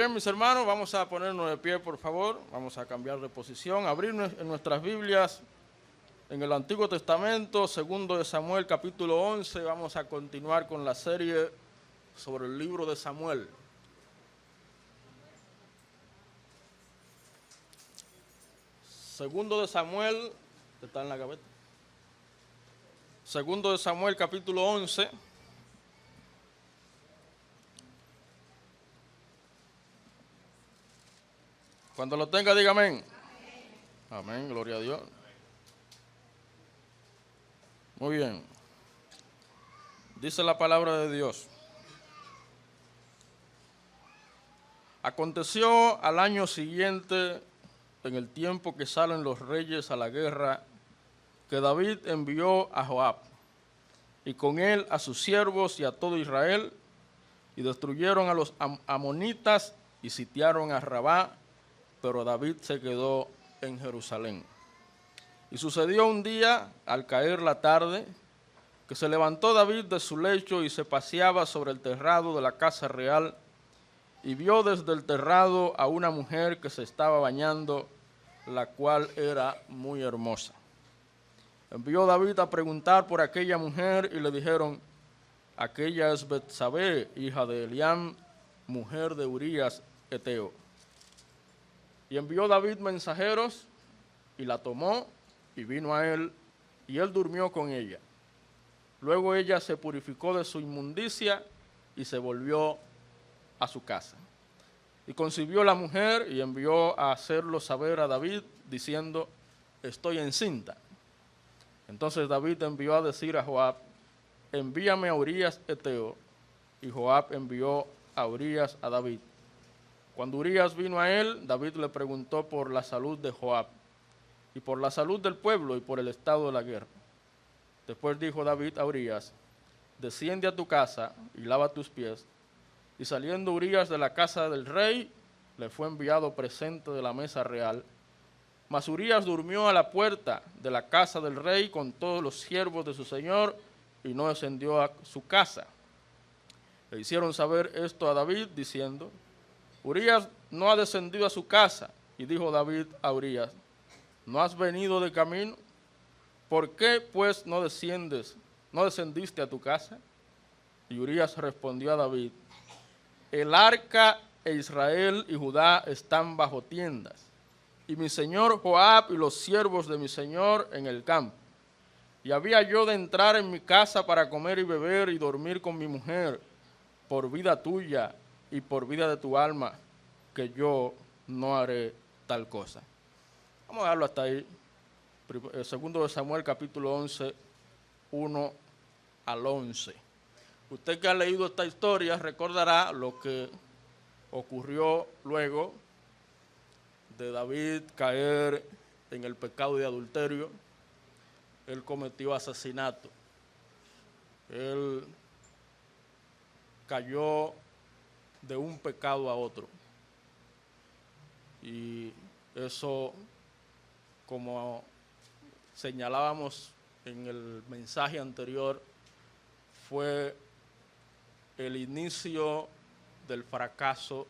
bien, mis hermanos, vamos a ponernos de pie, por favor. Vamos a cambiar de posición, abrir en nuestras Biblias en el Antiguo Testamento, segundo de Samuel, capítulo 11. Vamos a continuar con la serie sobre el libro de Samuel. Segundo de Samuel, está en la gaveta. Segundo de Samuel, capítulo 11. Cuando lo tenga, diga amén. Amén, gloria a Dios. Muy bien. Dice la palabra de Dios. Aconteció al año siguiente, en el tiempo que salen los reyes a la guerra, que David envió a Joab, y con él a sus siervos y a todo Israel, y destruyeron a los amonitas y sitiaron a Rabá, pero David se quedó en Jerusalén. Y sucedió un día, al caer la tarde, que se levantó David de su lecho y se paseaba sobre el terrado de la casa real, y vio desde el terrado a una mujer que se estaba bañando, la cual era muy hermosa. Envió David a preguntar por aquella mujer, y le dijeron: aquella es Betsabé, hija de Eliam, mujer de Urías Eteo. Y envió David mensajeros, y la tomó, y vino a él, y él durmió con ella. Luego ella se purificó de su inmundicia, y se volvió a su casa. Y concibió la mujer, y envió a hacerlo saber a David, diciendo: estoy encinta. Entonces David envió a decir a Joab: envíame a Urías Eteo. Y Joab envió a Urías a David. Cuando Urías vino a él, David le preguntó por la salud de Joab, y por la salud del pueblo, y por el estado de la guerra. Después dijo David a Urías: desciende a tu casa y lava tus pies. Y saliendo Urías de la casa del rey, le fue enviado presente de la mesa real. Mas Urías durmió a la puerta de la casa del rey con todos los siervos de su señor, y no descendió a su casa. Le hicieron saber esto a David, diciendo: Urías no ha descendido a su casa. Y dijo David a Urías: ¿no has venido de camino? ¿Por qué pues no descendiste a tu casa? Y Urías respondió a David: el arca e Israel y Judá están bajo tiendas, y mi señor Joab y los siervos de mi señor en el campo. Y había yo de entrar en mi casa para comer y beber y dormir con mi mujer, por vida tuya y por vida de tu alma, que yo no haré tal cosa. Vamos a darlo hasta ahí. Segundo de Samuel, capítulo 11, 1 al 11. Usted que ha leído esta historia recordará lo que ocurrió luego de David caer en el pecado de adulterio. Él cometió asesinato. Él cayó de un pecado a otro. Y eso, como señalábamos en el mensaje anterior, fue el inicio del fracaso,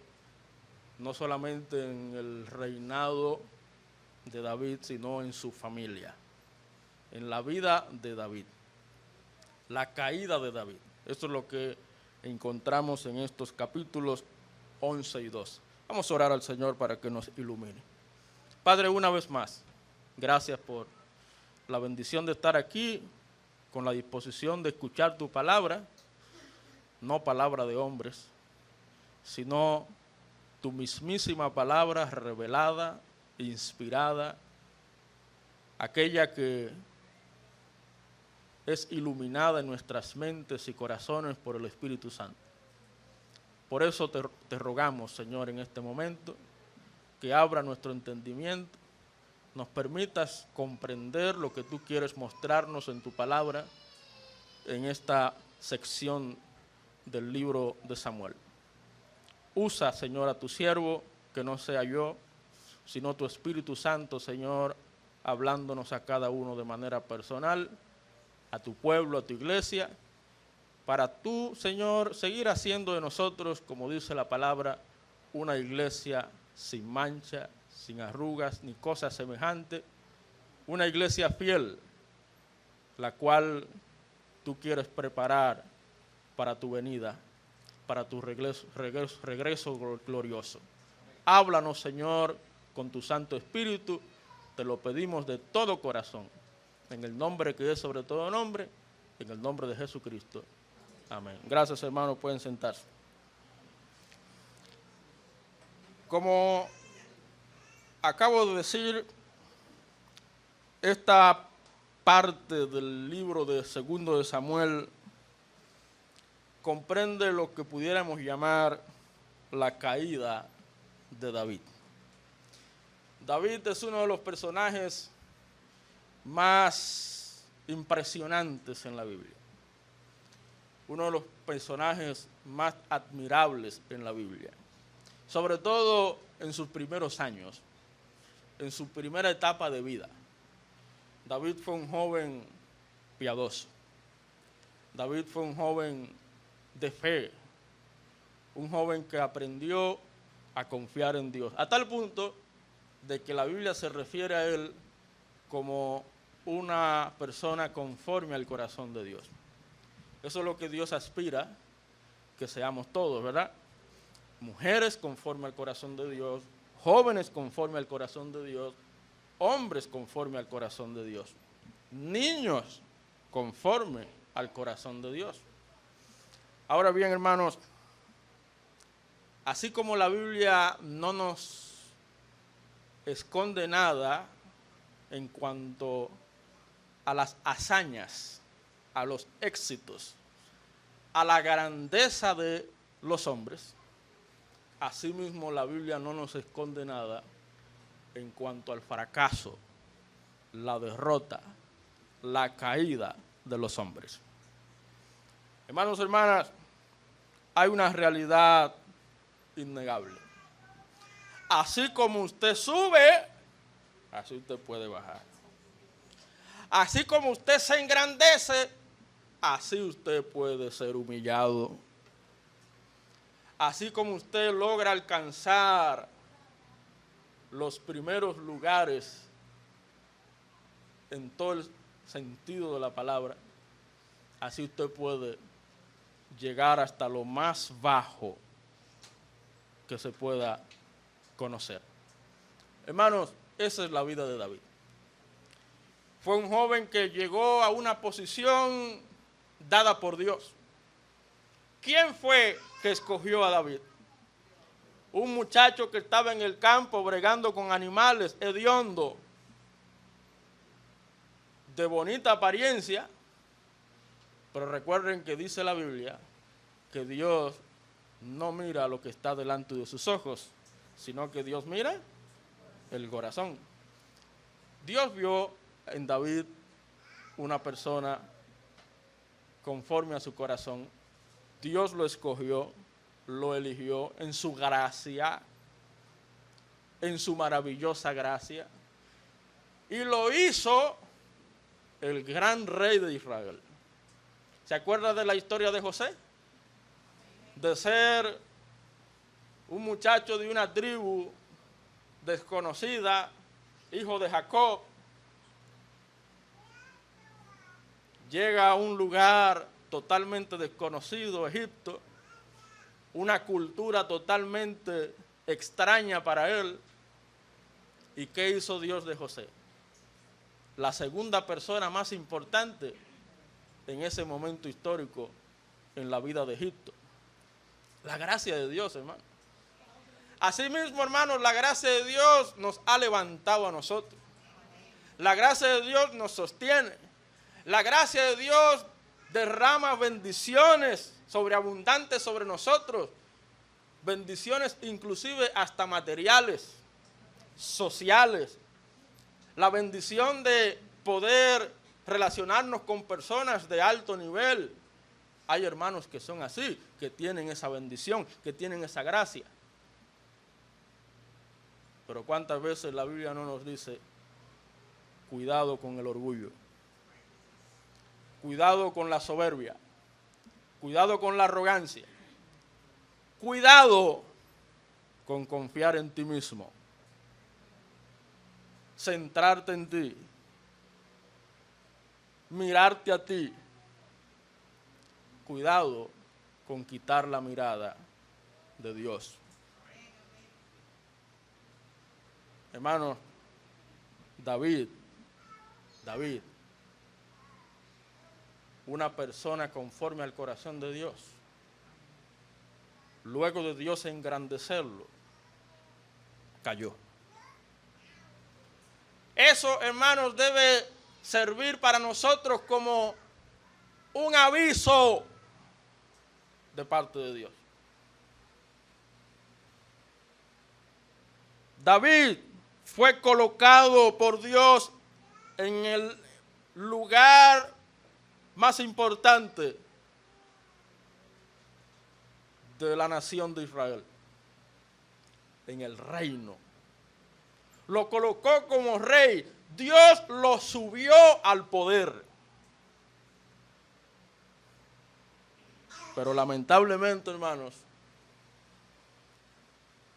no solamente en el reinado de David, sino en su familia, en la vida de David, la caída de David. Esto es lo que encontramos en estos capítulos 11 y 12. Vamos a orar al Señor para que nos ilumine. Padre, una vez más, gracias por la bendición de estar aquí, con la disposición de escuchar tu palabra, no palabra de hombres, sino tu mismísima palabra revelada, inspirada, aquella que es iluminada en nuestras mentes y corazones por el Espíritu Santo. Por eso te rogamos, Señor, en este momento, que abra nuestro entendimiento, nos permitas comprender lo que tú quieres mostrarnos en tu palabra, en esta sección del libro de Samuel. Usa, Señor, a tu siervo, que no sea yo, sino tu Espíritu Santo, Señor, hablándonos a cada uno de manera personal, a tu pueblo, a tu iglesia, para tú, Señor, seguir haciendo de nosotros, como dice la palabra, una iglesia sin mancha, sin arrugas, ni cosas semejantes. Una iglesia fiel, la cual tú quieres preparar para tu venida, para tu regreso glorioso. Háblanos, Señor, con tu Santo Espíritu, te lo pedimos de todo corazón, en el nombre que es sobre todo nombre, en el nombre de Jesucristo. Amén. Gracias, hermanos, pueden sentarse. Como acabo de decir, esta parte del libro de 2 de Samuel comprende lo que pudiéramos llamar la caída de David. David es uno de los personajes más impresionantes en la Biblia, uno de los personajes más admirables en la Biblia, sobre todo en sus primeros años, en su primera etapa de vida. David fue un joven piadoso, David fue un joven de fe, un joven que aprendió a confiar en Dios, a tal punto de que la Biblia se refiere a él como una persona conforme al corazón de Dios. Eso es lo que Dios aspira, que seamos todos, ¿verdad? Mujeres conforme al corazón de Dios, jóvenes conforme al corazón de Dios, hombres conforme al corazón de Dios, niños conforme al corazón de Dios. Ahora bien, hermanos, así como la Biblia no nos esconde nada en cuanto a las hazañas, a los éxitos, a la grandeza de los hombres, asimismo la Biblia no nos esconde nada en cuanto al fracaso, la derrota, la caída de los hombres. Hermanos, hermanas, hay una realidad innegable. Así como usted sube, así usted puede bajar. Así como usted se engrandece, así usted puede ser humillado. Así como usted logra alcanzar los primeros lugares en todo el sentido de la palabra, así usted puede llegar hasta lo más bajo que se pueda conocer. Hermanos, esa es la vida de David. Fue un joven que llegó a una posición dada por Dios. ¿Quién fue que escogió a David? Un muchacho que estaba en el campo bregando con animales, hediondo, de bonita apariencia, pero recuerden que dice la Biblia que Dios no mira lo que está delante de sus ojos, sino que Dios mira el corazón. Dios vio en David una persona conforme a su corazón. Dios lo escogió, lo eligió en su gracia, en su maravillosa gracia, y lo hizo el gran rey de Israel. ¿Se acuerda de la historia de José? De ser un muchacho de una tribu desconocida, hijo de Jacob, llega a un lugar totalmente desconocido, Egipto, una cultura totalmente extraña para él. ¿Y qué hizo Dios de José? La segunda persona más importante en ese momento histórico en la vida de Egipto. La gracia de Dios, hermano. Asimismo, hermanos, la gracia de Dios nos ha levantado a nosotros. La gracia de Dios nos sostiene. La gracia de Dios derrama bendiciones sobreabundantes sobre nosotros. Bendiciones inclusive hasta materiales, sociales. La bendición de poder relacionarnos con personas de alto nivel. Hay hermanos que son así, que tienen esa bendición, que tienen esa gracia. Pero ¿cuántas veces la Biblia no nos dice, cuidado con el orgullo, cuidado con la soberbia, cuidado con la arrogancia, cuidado con confiar en ti mismo, centrarte en ti, mirarte a ti. Cuidado con quitar la mirada de Dios. Hermanos, David, una persona conforme al corazón de Dios, luego de Dios engrandecerlo, cayó. Eso, hermanos, debe servir para nosotros como un aviso de parte de Dios. David fue colocado por Dios en el lugar más importante de la nación de Israel, en el reino. Lo colocó como rey. Dios lo subió al poder. Pero lamentablemente, hermanos,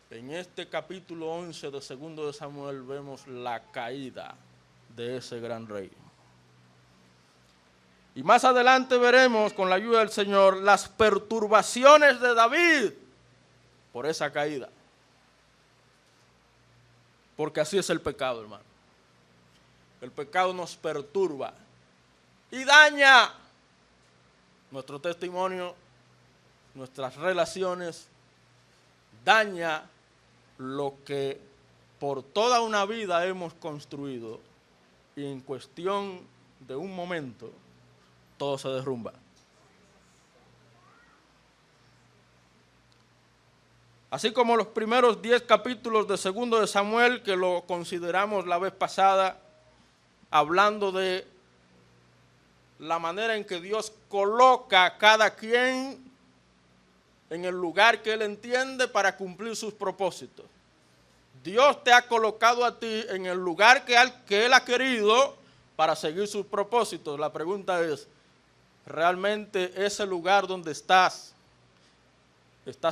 en este capítulo 11 de 2 de Samuel vemos la caída de ese gran rey. Y más adelante veremos, con la ayuda del Señor, las perturbaciones de David por esa caída. Porque así es el pecado, hermano. El pecado nos perturba y daña nuestro testimonio, nuestras relaciones, daña lo que por toda una vida hemos construido y en cuestión de un momento todo se derrumba. Así como los primeros 10 capítulos de 2 de Samuel, que lo consideramos la vez pasada, hablando de la manera en que Dios coloca a cada quien en el lugar que Él entiende para cumplir sus propósitos. Dios te ha colocado a ti en el lugar que Él ha querido para seguir sus propósitos. La pregunta es, ¿realmente ese lugar donde estás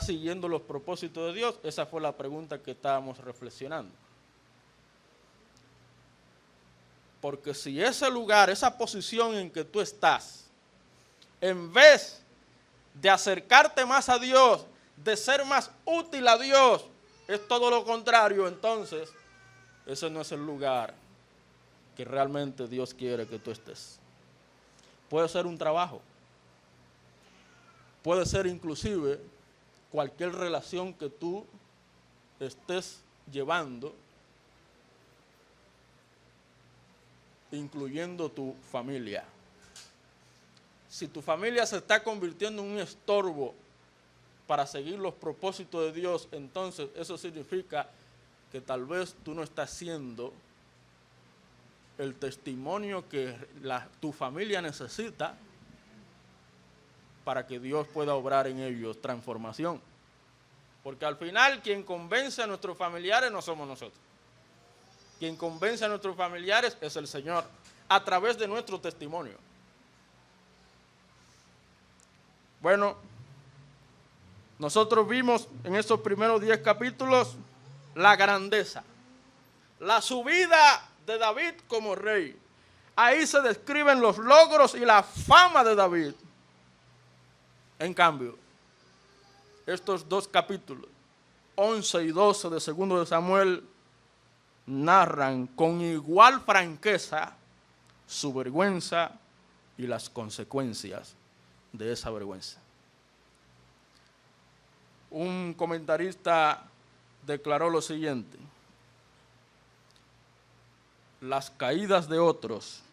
siguiendo los propósitos de Dios? Esa fue la pregunta que estábamos reflexionando. Porque si ese lugar, esa posición en que tú estás, en vez de acercarte más a Dios, de ser más útil a Dios, es todo lo contrario, entonces ese no es el lugar que realmente Dios quiere que tú estés. Puede ser un trabajo, puede ser inclusive cualquier relación que tú estés llevando, incluyendo tu familia. Si tu familia se está convirtiendo en un estorbo para seguir los propósitos de Dios, entonces eso significa que tal vez tú no estás siendo el testimonio que tu familia necesita para que Dios pueda obrar en ellos transformación. Porque al final quien convence a nuestros familiares no somos nosotros. Quien convence a nuestros familiares es el Señor, a través de nuestro testimonio. Bueno, nosotros vimos en estos primeros 10 capítulos la grandeza, la subida de David como rey. Ahí se describen los logros y la fama de David. En cambio, estos 2 capítulos, 11 y 12 de 2 de Samuel, narran con igual franqueza su vergüenza y las consecuencias de esa vergüenza. Un comentarista declaró lo siguiente: las caídas de otros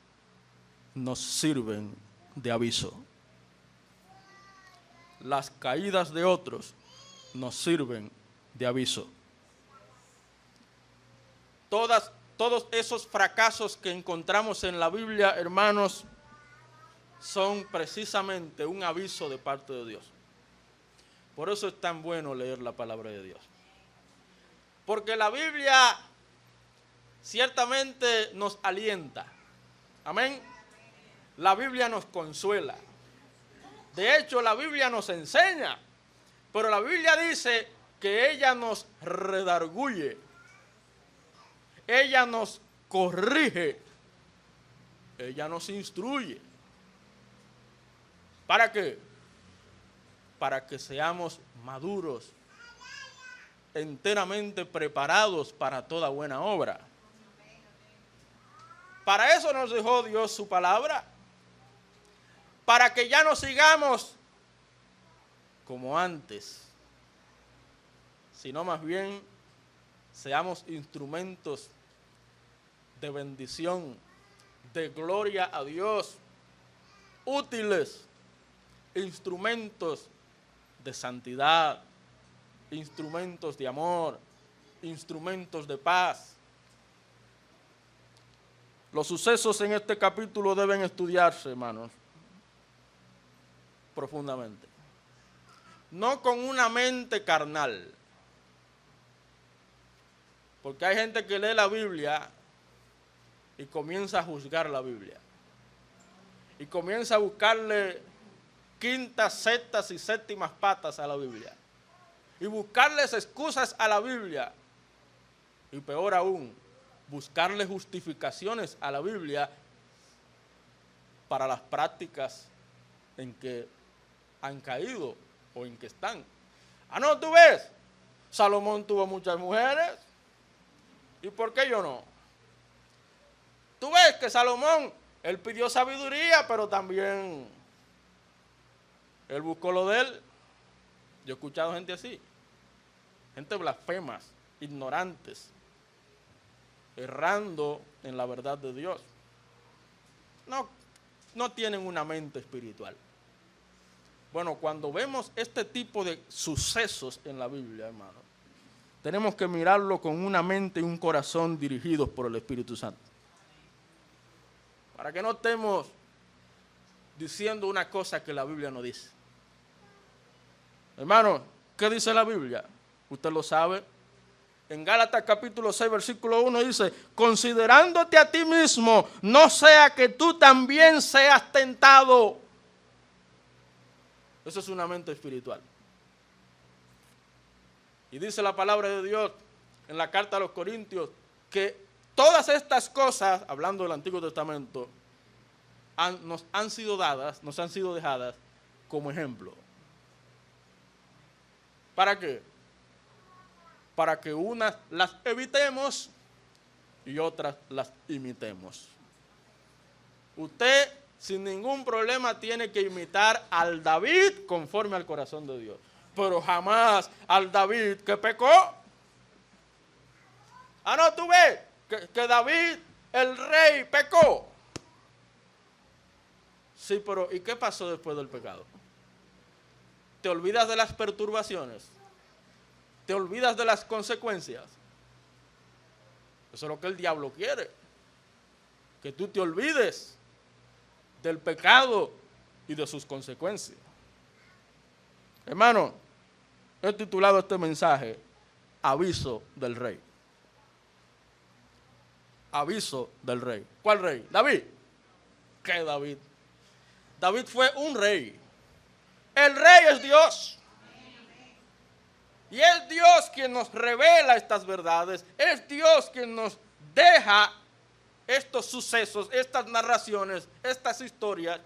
nos sirven de aviso. Las caídas de otros nos sirven de aviso. Todos esos fracasos que encontramos en la Biblia, hermanos, son precisamente un aviso de parte de Dios. Por eso es tan bueno leer la palabra de Dios. Porque la Biblia ciertamente nos alienta. Amén. La Biblia nos consuela. De hecho, la Biblia nos enseña. Pero la Biblia dice que ella nos redarguye, ella nos corrige, ella nos instruye. ¿Para qué? Para que seamos maduros, enteramente preparados para toda buena obra. Para eso nos dejó Dios su palabra, para que ya no sigamos como antes, sino más bien seamos instrumentos de bendición, de gloria a Dios, útiles, instrumentos de santidad, instrumentos de amor, instrumentos de paz. Los sucesos en este capítulo deben estudiarse, hermanos, profundamente. No con una mente carnal, porque hay gente que lee la Biblia y comienza a juzgar la Biblia, y comienza a buscarle quintas, sextas y séptimas patas a la Biblia, y buscarles excusas a la Biblia, y peor aún, buscarle justificaciones a la Biblia para las prácticas en que han caído o en que están. Ah, no, tú ves, Salomón tuvo muchas mujeres, ¿y por qué yo no? Tú ves que Salomón, él pidió sabiduría, pero también él buscó lo de él. Yo he escuchado gente así, gente blasfemas, ignorantes, errando en la verdad de Dios. No tienen una mente espiritual. Bueno, cuando vemos este tipo de sucesos en la Biblia, hermano, tenemos que mirarlo con una mente y un corazón dirigidos por el Espíritu Santo, para que no estemos diciendo una cosa que la Biblia no dice. Hermano, ¿qué dice la Biblia? Usted lo sabe. En Gálatas capítulo 6, versículo 1 dice, considerándote a ti mismo, no sea que tú también seas tentado. Eso es una mente espiritual. Y dice la palabra de Dios en la carta a los Corintios que todas estas cosas, hablando del Antiguo Testamento, nos han sido dejadas como ejemplo. ¿Para qué? Para que unas las evitemos y otras las imitemos. Usted sin ningún problema tiene que imitar al David conforme al corazón de Dios, pero jamás al David que pecó. Ah, no, tú ves que David, el rey, pecó. Sí, pero ¿y qué pasó después del pecado? ¿Te olvidas de las perturbaciones? ¿Te olvidas de las consecuencias? Eso es lo que el diablo quiere, que tú te olvides del pecado y de sus consecuencias. Hermano, he titulado este mensaje, Aviso del Rey. Aviso del Rey. ¿Cuál rey? David. ¿Qué David? David fue un rey. El rey es Dios. Y es Dios quien nos revela estas verdades. Es Dios quien nos deja estos sucesos, estas narraciones, estas historias,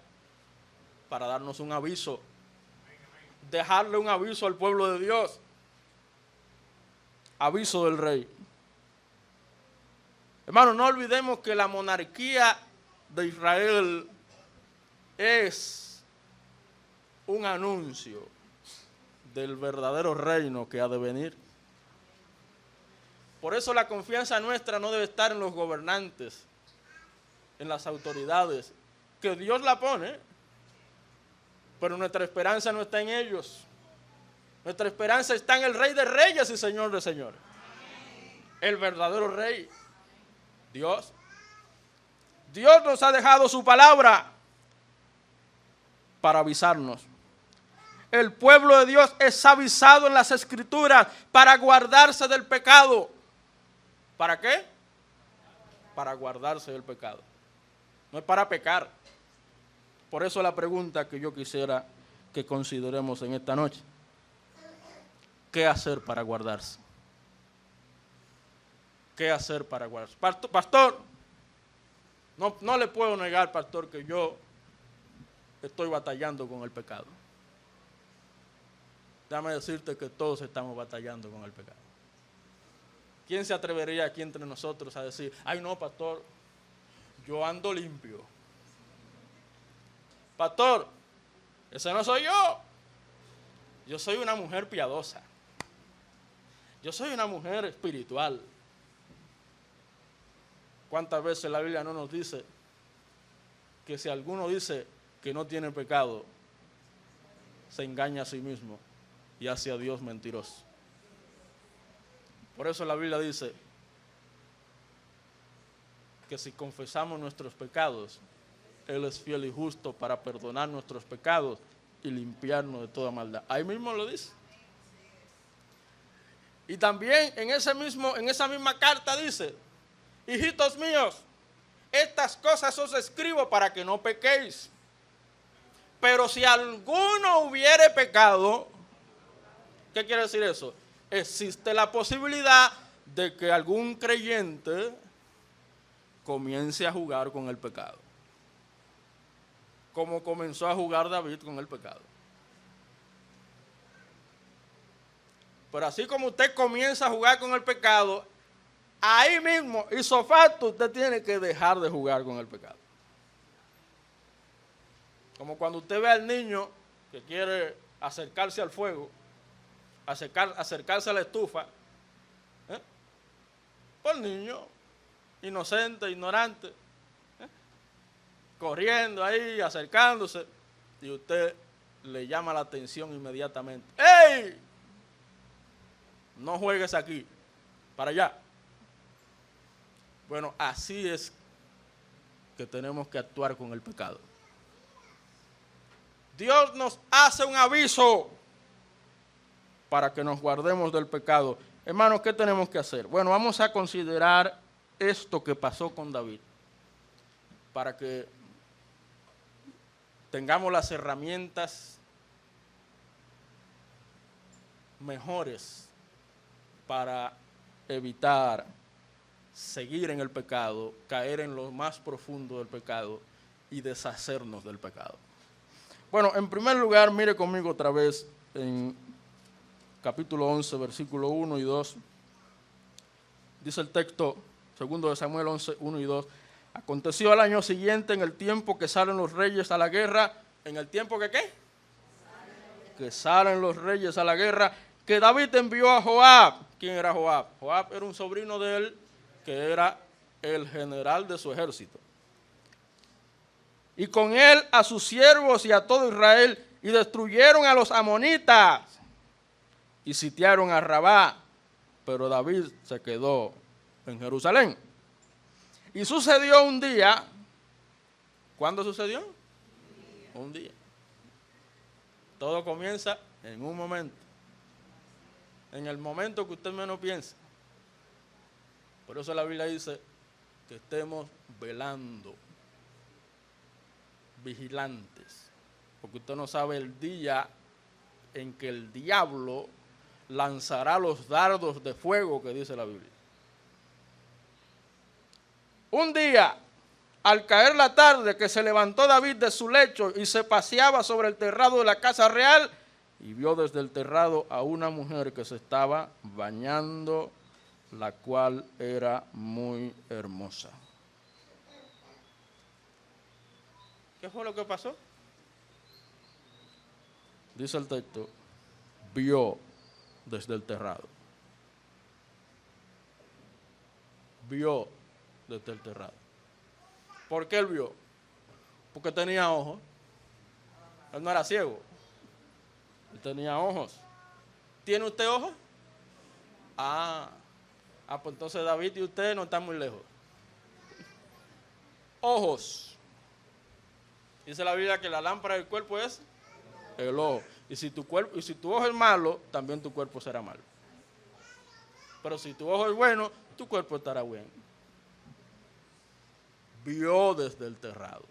para darnos un aviso. Dejarle un aviso al pueblo de Dios. Aviso del rey. Hermano, no olvidemos que la monarquía de Israel es un anuncio del verdadero reino que ha de venir. Por eso la confianza nuestra no debe estar en los gobernantes, en las autoridades, que Dios la pone, pero nuestra esperanza no está en ellos. Nuestra esperanza está en el Rey de Reyes y Señor de Señores. El verdadero Rey, Dios. Dios nos ha dejado su palabra para avisarnos. El pueblo de Dios es avisado en las Escrituras para guardarse del pecado. ¿Para qué? Para guardarse del pecado. No es para pecar. Por eso la pregunta que yo quisiera que consideremos en esta noche. ¿qué hacer para guardarse? ¿Qué hacer para guardarse? Pastor, no le puedo negar, pastor, que yo estoy batallando con el pecado. Déjame decirte que todos estamos batallando con el pecado. ¿Quién se atrevería aquí entre nosotros a decir, ay no, pastor, yo ando limpio? Pastor, ese no soy yo. Yo soy una mujer piadosa. Yo soy una mujer espiritual. ¿Cuántas veces la Biblia no nos dice que si alguno dice que no tiene pecado, se engaña a sí mismo y hace a Dios mentiroso? Por eso la Biblia dice que si confesamos nuestros pecados, Él es fiel y justo para perdonar nuestros pecados y limpiarnos de toda maldad. Ahí mismo lo dice. Y también en esa misma carta dice, hijitos míos, estas cosas os escribo para que no pequéis. Pero si alguno hubiere pecado, ¿qué quiere decir eso? Existe la posibilidad de que algún creyente comience a jugar con el pecado, como comenzó a jugar David con el pecado. Pero así como usted comienza a jugar con el pecado, ahí mismo, ipso facto, usted tiene que dejar de jugar con el pecado. Como cuando usted ve al niño que quiere acercarse al fuego, acercarse a la estufa, pues el niño, inocente, ignorante, corriendo ahí, acercándose, y usted le llama la atención inmediatamente. ¡Ey! No juegues aquí, para allá. Bueno, así es que tenemos que actuar con el pecado. Dios nos hace un aviso para que nos guardemos del pecado. Hermanos, ¿qué tenemos que hacer? Bueno, vamos a considerar esto que pasó con David, para que tengamos las herramientas mejores para evitar seguir en el pecado, caer en lo más profundo del pecado y deshacernos del pecado. Bueno, en primer lugar, mire conmigo otra vez en capítulo 11, versículo 1 y 2. Dice el texto, 2 Samuel 11, 1 y 2. Aconteció al año siguiente, en el tiempo que salen los reyes a la guerra, ¿en el tiempo que qué? Que salen los reyes a la guerra, que David envió a Joab. ¿Quién era Joab? Joab era un sobrino de él, que era el general de su ejército. Y con él a sus siervos y a todo Israel, y destruyeron a los amonitas, y sitiaron a Rabá, pero David se quedó en Jerusalén. Y sucedió un día. ¿Cuándo sucedió? Un día. Todo comienza en un momento. En el momento que usted menos piensa. Por eso la Biblia dice que estemos velando, vigilantes, porque usted no sabe el día en que el diablo lanzará los dardos de fuego que dice la Biblia. Un día, al caer la tarde, que se levantó David de su lecho y se paseaba sobre el terrado de la casa real, y vio desde el terrado a una mujer que se estaba bañando, la cual era muy hermosa. ¿Qué fue lo que pasó? Dice el texto, vio desde el terrado. Vio desde el terrado. ¿Por qué él vio? Porque tenía ojos. Él no era ciego. Él tenía ojos. ¿Tiene usted ojos? Pues entonces David y usted no están muy lejos. Ojos. Dice la Biblia que la lámpara del cuerpo es el ojo. Y si tu ojo es malo, también tu cuerpo será malo. Pero si tu ojo es bueno, tu cuerpo estará bueno. Vio desde el terrado.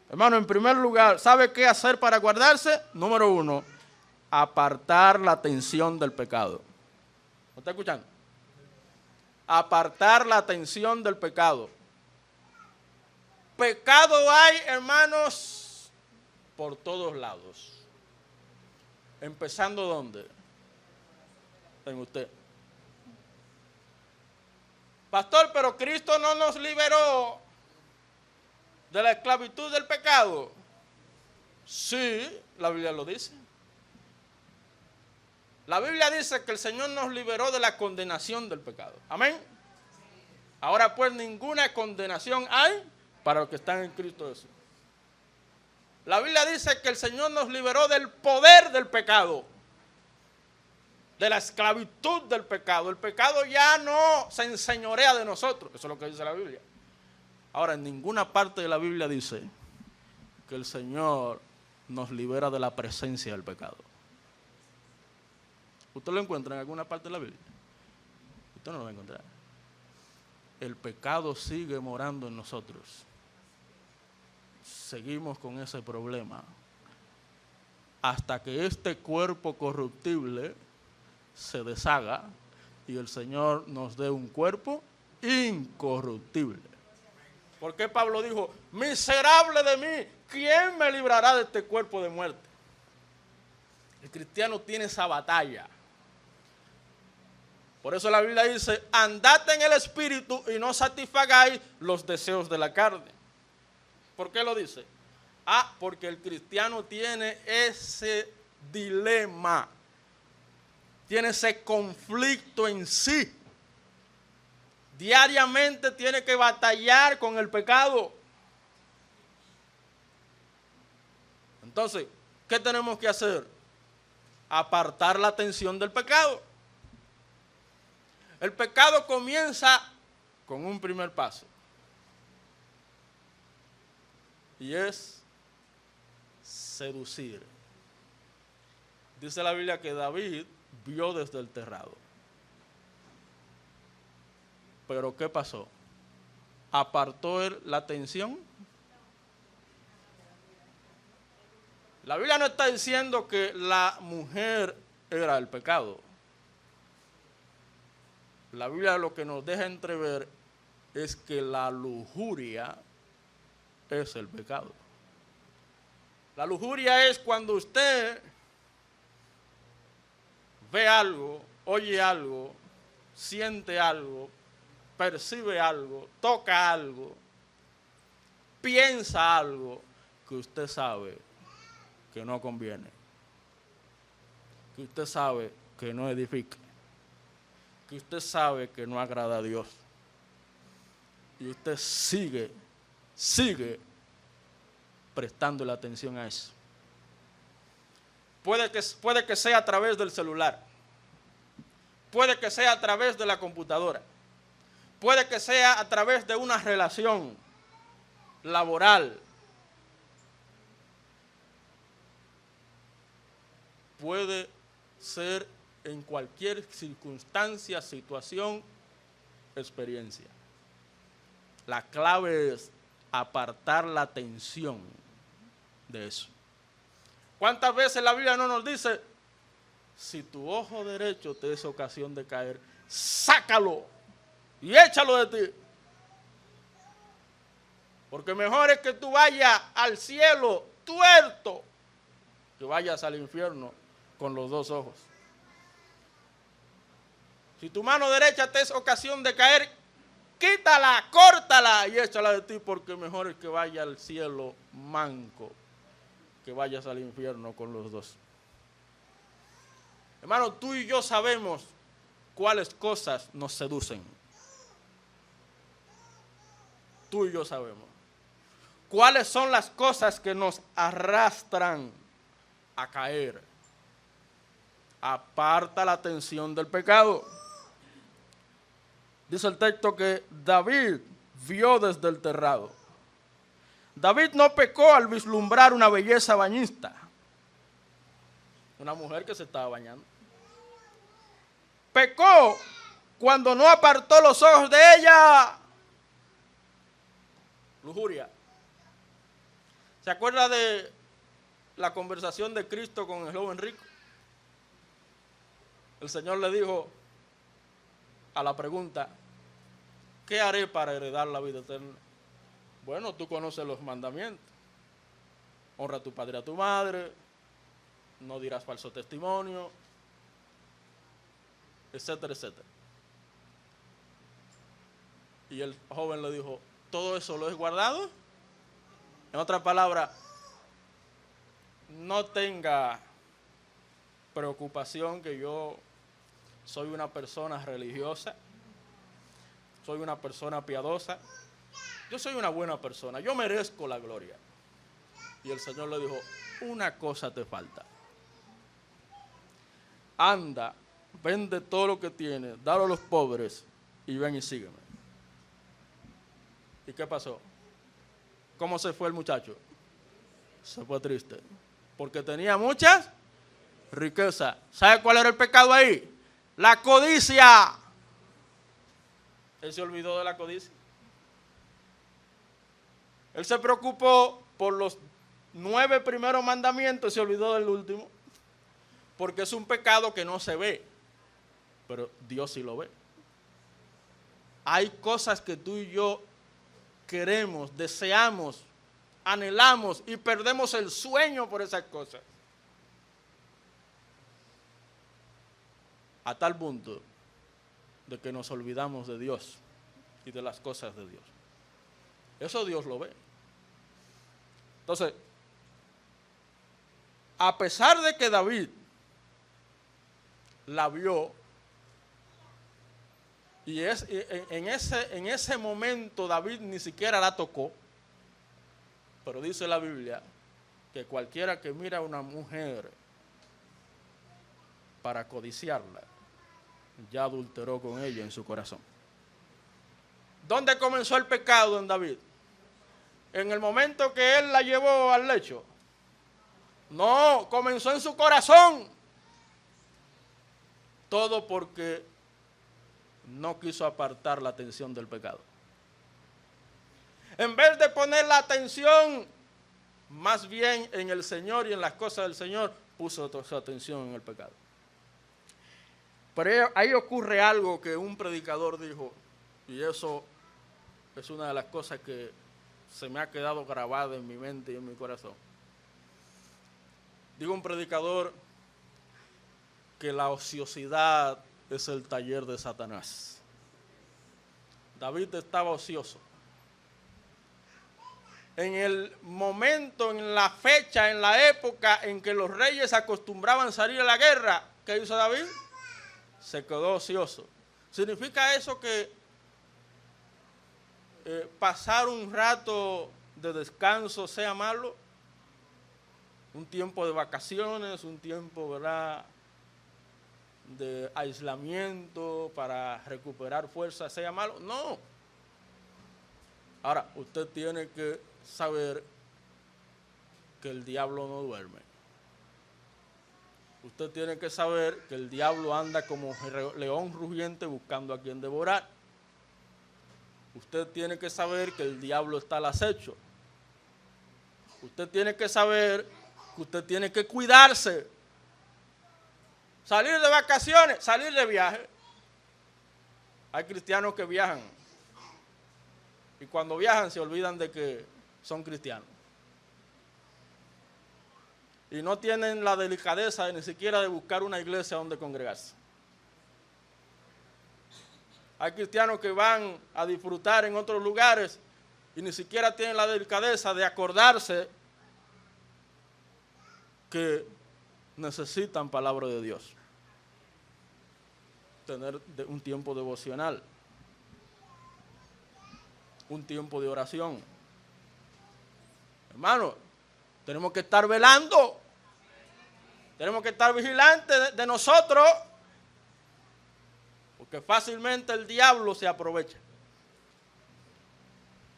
Hermano, en primer lugar, ¿sabe qué hacer para guardarse? Número 1, apartar la atención del pecado. ¿Me está escuchando? Apartar la atención del pecado. Pecado hay, hermanos, por todos lados. Empezando ¿dónde? En usted. Pastor, pero Cristo no nos liberó de la esclavitud del pecado. Sí, la Biblia lo dice. La Biblia dice que el Señor nos liberó de la condenación del pecado. Amén. Ahora pues ninguna condenación hay para los que están en Cristo Jesús. La Biblia dice que el Señor nos liberó del poder del pecado, de la esclavitud del pecado. El pecado ya no se enseñorea de nosotros. Eso es lo que dice la Biblia. Ahora, en ninguna parte de la Biblia dice que el Señor nos libera de la presencia del pecado. ¿Usted lo encuentra en alguna parte de la Biblia? Usted no lo va a encontrar. El pecado sigue morando en nosotros. Seguimos con ese problema hasta que este cuerpo corruptible se deshaga y el Señor nos dé un cuerpo incorruptible. ¿Por qué Pablo dijo, miserable de mí, quién me librará de este cuerpo de muerte? El cristiano tiene esa batalla. Por eso la Biblia dice, andad en el Espíritu y no satisfagáis los deseos de la carne. ¿Por qué lo dice? Porque el cristiano tiene ese dilema, tiene ese conflicto en sí. Diariamente tiene que batallar con el pecado. Entonces, ¿qué tenemos que hacer? Apartar la atención del pecado. El pecado comienza con un primer paso. Y es seducir. Dice la Biblia que David vio desde el terrado. Pero ¿qué pasó? ¿Apartó él la atención? La Biblia no está diciendo que la mujer era el pecado. La Biblia lo que nos deja entrever es que la lujuria es el pecado. La lujuria es cuando usted ve algo, oye algo, siente algo, percibe algo, toca algo, piensa algo que usted sabe que no conviene, que usted sabe que no edifica, que usted sabe que no agrada a Dios. Y usted sigue prestando la atención a eso. Puede que sea a través del celular, puede que sea a través de la computadora, puede que sea a través de una relación laboral, puede ser en cualquier circunstancia, situación, experiencia. La clave es apartar la atención de eso. ¿Cuántas veces la Biblia no nos dice, si tu ojo derecho te es ocasión de caer, sácalo y échalo de ti? Porque mejor es que tú vayas al cielo tuerto que vayas al infierno con los dos ojos. Si tu mano derecha te es ocasión de caer, quítala, córtala y échala de ti, porque mejor es que vaya al cielo manco que vayas al infierno con los dos. Hermano, tú y yo sabemos cuáles cosas nos seducen. Tú y yo sabemos cuáles son las cosas que nos arrastran a caer. Aparta la atención del pecado. Dice el texto que David vio desde el terrado. David no pecó al vislumbrar una belleza bañista. Una mujer que se estaba bañando. Pecó cuando no apartó los ojos de ella. Lujuria. ¿Se acuerda de la conversación de Cristo con el joven rico? el Señor le dijo a la pregunta, ¿qué haré para heredar la vida eterna? Bueno, tú conoces los mandamientos. Honra a tu padre y a tu madre, no dirás falso testimonio, etcétera, etcétera. Y el joven le dijo, ¿todo eso lo he guardado? En otras palabras, no tenga preocupación que yo soy una persona religiosa, soy una persona piadosa, yo soy una buena persona, yo merezco la gloria. Y el Señor le dijo, una cosa te falta. Anda, vende todo lo que tienes, dalo a los pobres y ven y sígueme. ¿Y qué pasó? ¿Cómo se fue el muchacho? Se fue triste, porque tenía muchas riquezas. ¿Sabe cuál era el pecado ahí? La codicia. Él se olvidó de la codicia. Él se preocupó por los 9 primeros mandamientos y se olvidó del último, porque es un pecado que no se ve, pero Dios sí lo ve. Hay cosas que tú y yo queremos, deseamos, anhelamos y perdemos el sueño por esas cosas. A tal punto de que nos olvidamos de Dios y de las cosas de Dios. Eso Dios lo ve. Entonces, a pesar de que David la vio, y en ese momento David ni siquiera la tocó, pero dice la Biblia que cualquiera que mira a una mujer para codiciarla, ya adulteró con ella en su corazón. ¿Dónde comenzó el pecado en David? En el momento que él la llevó al lecho. No, comenzó en su corazón. Todo porque no quiso apartar la atención del pecado. En vez de poner la atención más bien en el Señor y en las cosas del Señor, puso toda su atención en el pecado. Pero ahí ocurre algo que un predicador dijo, y eso es una de las cosas que se me ha quedado grabada en mi mente y en mi corazón. Digo un predicador que la ociosidad es el taller de Satanás. David estaba ocioso. En el momento, en la fecha, en la época en que los reyes acostumbraban salir a la guerra, ¿qué hizo David? Se quedó ocioso. ¿Significa eso que pasar un rato de descanso sea malo? Un tiempo de vacaciones, un tiempo, ¿verdad?, de aislamiento para recuperar fuerza sea malo. No. Ahora, usted tiene que saber que el diablo no duerme. Usted tiene que saber que el diablo anda como león rugiente buscando a quien devorar. Usted tiene que saber que el diablo está al acecho. Usted tiene que saber que usted tiene que cuidarse. Salir de vacaciones, salir de viaje. Hay cristianos que viajan y cuando viajan se olvidan de que son cristianos. Y no tienen la delicadeza ni siquiera de buscar una iglesia donde congregarse. Hay cristianos que van a disfrutar en otros lugares y ni siquiera tienen la delicadeza de acordarse que necesitan palabra de Dios. Tener un tiempo devocional, un tiempo de oración. Hermano, tenemos que estar velando, tenemos que estar vigilantes de nosotros, porque fácilmente el diablo se aprovecha.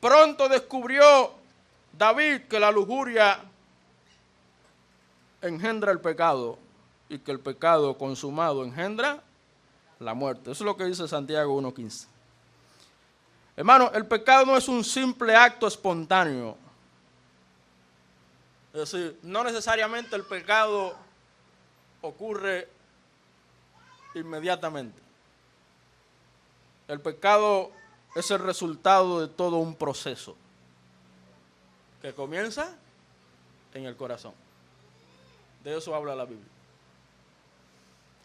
Pronto descubrió David que la lujuria engendra el pecado y que el pecado consumado engendra la muerte. Eso es lo que dice Santiago 1:15. Hermano, el pecado no es un simple acto espontáneo. Es decir, no necesariamente el pecado ocurre inmediatamente. El pecado es el resultado de todo un proceso que comienza en el corazón. De eso habla la Biblia.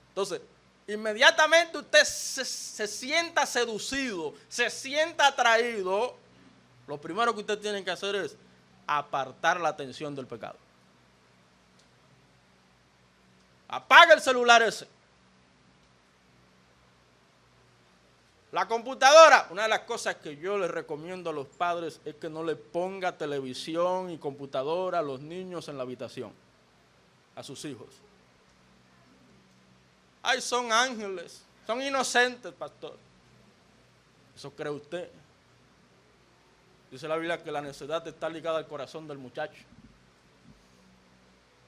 Entonces, inmediatamente usted se sienta seducido, se sienta atraído, lo primero que usted tiene que hacer es apartar la atención del pecado. Apaga el celular ese. La computadora, una de las cosas que yo les recomiendo a los padres es que no le ponga televisión y computadora a los niños en la habitación, a sus hijos. Ay, son ángeles, son inocentes, pastor. Eso cree usted. Dice la Biblia que la necedad está ligada al corazón del muchacho.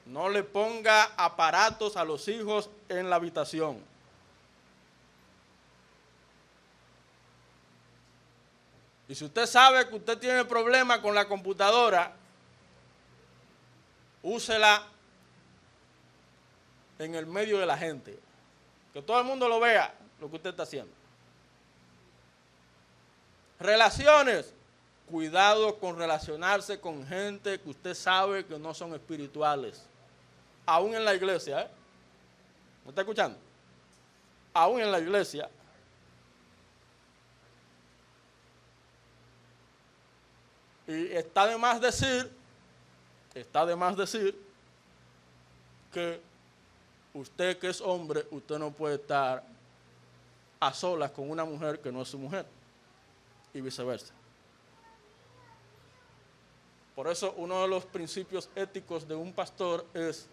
No le ponga aparatos a los hijos en la habitación. Y si usted sabe que usted tiene problemas con la computadora, úsela en el medio de la gente. Que todo el mundo lo vea lo que usted está haciendo. Relaciones. Cuidado con relacionarse con gente que usted sabe que no son espirituales. Aún en la iglesia, ¿eh? ¿Me está escuchando? Aún en la iglesia. Y está de más decir que usted que es hombre, usted no puede estar a solas con una mujer que no es su mujer y viceversa. Por eso uno de los principios éticos de un pastor es